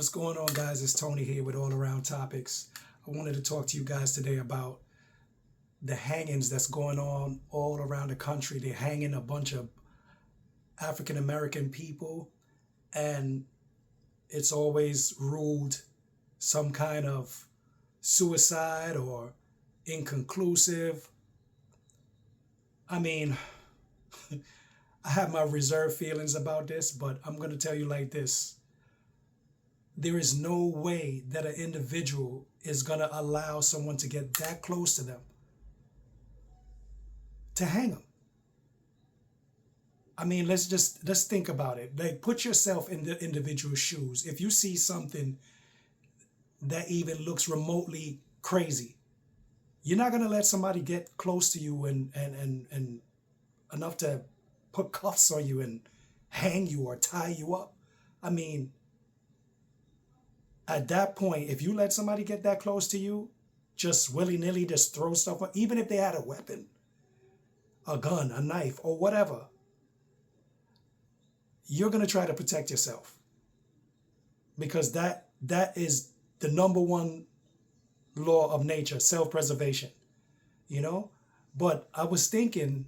What's going on, guys? It's Tony here with All Around Topics. I wanted to talk to you guys today about the hangings that's going on all around the country. They're hanging a bunch of African American people, and it's always ruled some kind of suicide or inconclusive. I mean, I have my reserved feelings about this, but I'm going to tell you like this. There is no way that an individual is going to allow someone to get that close to them to hang them. I mean, let's think about it. Like, put yourself in the individual's shoes. If you see something that even looks remotely crazy, you're not going to let somebody get close to you and enough to put cuffs on you and hang you or tie you up. I mean, at that point, if you let somebody get that close to you, just willy-nilly just throw stuff on, even if they had a weapon, a gun, a knife, or whatever, you're going to try to protect yourself, because that is the number one law of nature, self-preservation, you know? But I was thinking,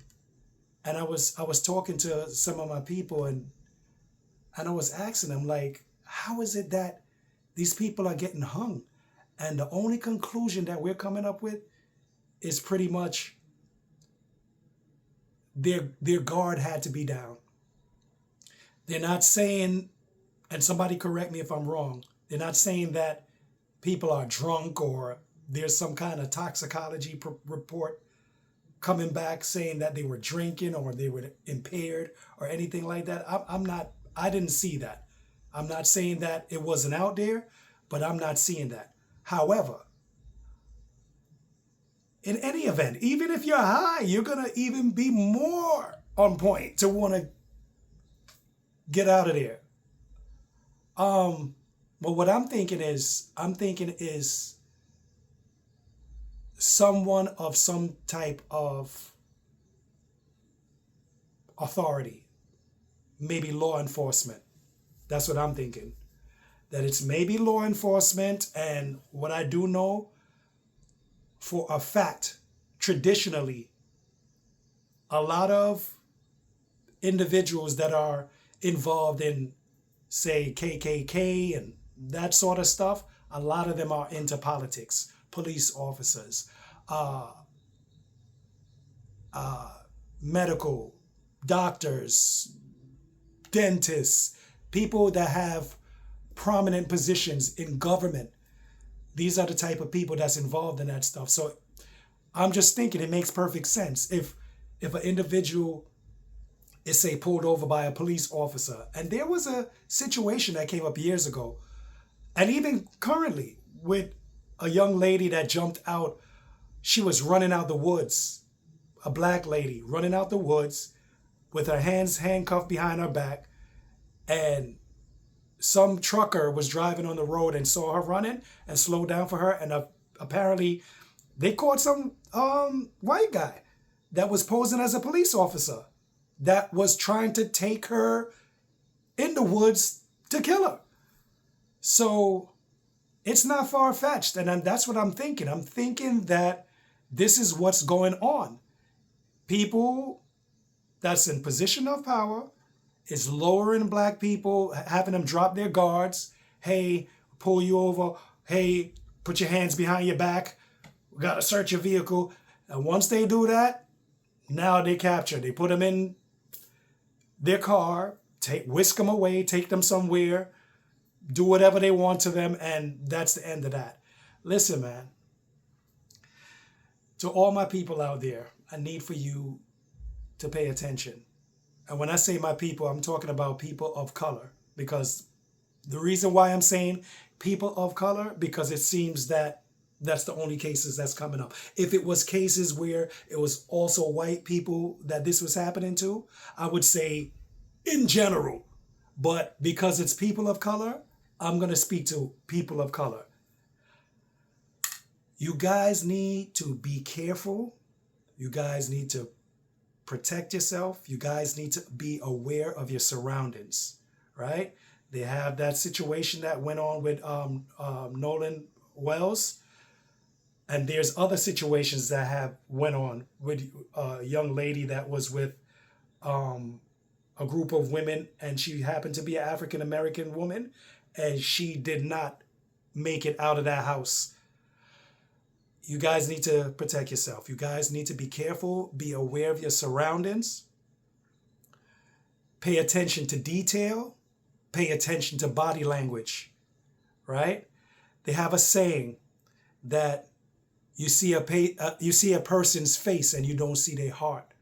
and I was talking to some of my people, and I was asking them, like, how is it that these people are getting hung? And the only conclusion that we're coming up with is pretty much their guard had to be down. They're not saying, and somebody correct me if I'm wrong, they're not saying that people are drunk or there's some kind of toxicology report coming back saying that they were drinking or they were impaired or anything like that. I didn't see that. I'm not saying that it wasn't out there, but I'm not seeing that. However, in any event, even if you're high, you're going to even be more on point to want to get out of there. But what I'm thinking is someone of some type of authority, maybe law enforcement. That's what I'm thinking. That it's maybe law enforcement. And what I do know for a fact, traditionally, a lot of individuals that are involved in, say, KKK and that sort of stuff, a lot of them are into politics, police officers, medical, doctors, dentists, people that have prominent positions in government. These are the type of people that's involved in that stuff. So I'm just thinking it makes perfect sense. If an individual is, say, pulled over by a police officer, and there was a situation that came up years ago, and even currently, with a young lady that jumped out. She was running out the woods, a black lady running out the woods with her hands handcuffed behind her back, and some trucker was driving on the road and saw her running and slowed down for her, and apparently they caught some white guy that was posing as a police officer that was trying to take her in the woods to kill her. So it's not far-fetched, and that's what I'm thinking. I'm thinking that this is what's going on. People that's in position of power is lowering black people, having them drop their guards. Hey, pull you over. Hey, put your hands behind your back. We got to search your vehicle. And once they do that, now they capture. They put them in their car, whisk them away, take them somewhere, do whatever they want to them, and that's the end of that. Listen, man, to all my people out there, I need for you to pay attention. And when I say my people, I'm talking about people of color, because the reason why I'm saying people of color, because it seems that that's the only cases that's coming up. If it was cases where it was also white people that this was happening to, I would say in general. But because it's people of color, I'm going to speak to people of color. You guys need to be careful. You guys need to protect yourself. You guys need to be aware of your surroundings, right? They have that situation that went on with Nolan Wells, and there's other situations that have went on with a young lady that was with um, a group of women, and she happened to be an African American woman, and she did not make it out of that house. You guys need to protect yourself. You guys need to be careful, be aware of your surroundings, pay attention to detail, pay attention to body language, right? They have a saying that you see a person's face and you don't see their heart.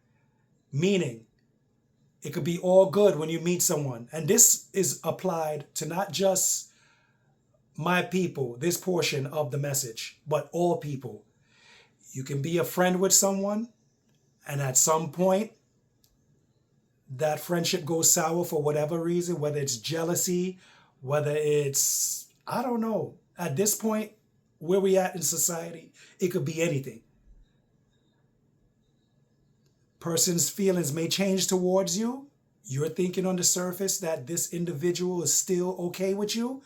Meaning, it could be all good when you meet someone. And this is applied to not just my people, this portion of the message, but all people. You can be a friend with someone, and at some point, that friendship goes sour for whatever reason, whether it's jealousy, whether it's, I don't know. At this point, where we at in society, it could be anything. Person's feelings may change towards you. You're thinking on the surface that this individual is still okay with you,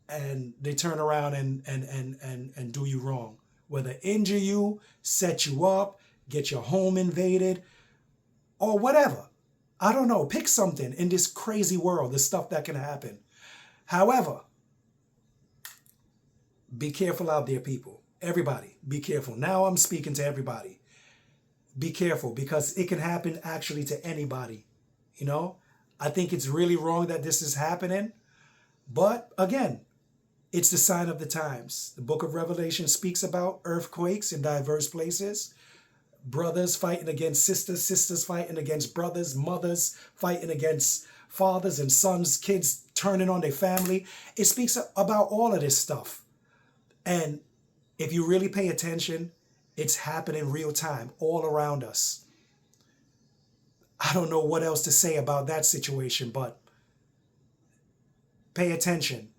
and they turn around and do you wrong. Whether injure you, set you up, get your home invaded, or whatever. I don't know. Pick something in this crazy world, the stuff that can happen. However, be careful out there, people. Everybody, be careful. Now I'm speaking to everybody. Be careful, because it can happen actually to anybody. You know, I think it's really wrong that this is happening. But again, it's the sign of the times. The book of Revelation speaks about earthquakes in diverse places. Brothers fighting against sisters, sisters fighting against brothers, mothers fighting against fathers and sons, kids turning on their family. It speaks about all of this stuff. And if you really pay attention, it's happening real time all around us. I don't know what else to say about that situation, but pay attention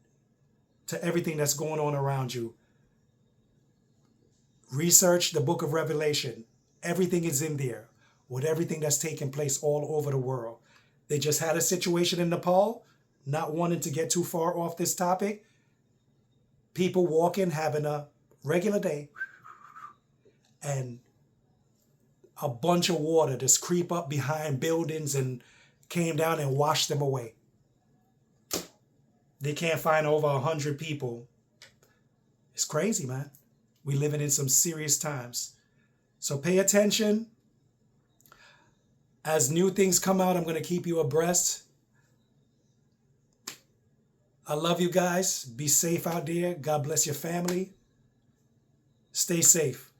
to everything that's going on around you. Research the book of Revelation. Everything is in there with everything that's taking place all over the world. They just had a situation in Nepal, not wanting to get too far off this topic. People walking, having a regular day, and a bunch of water just creep up behind buildings and came down and washed them away. They can't find over 100 people. It's crazy, man. We're living in some serious times. So pay attention. As new things come out, I'm going to keep you abreast. I love you guys. Be safe out there. God bless your family. Stay safe.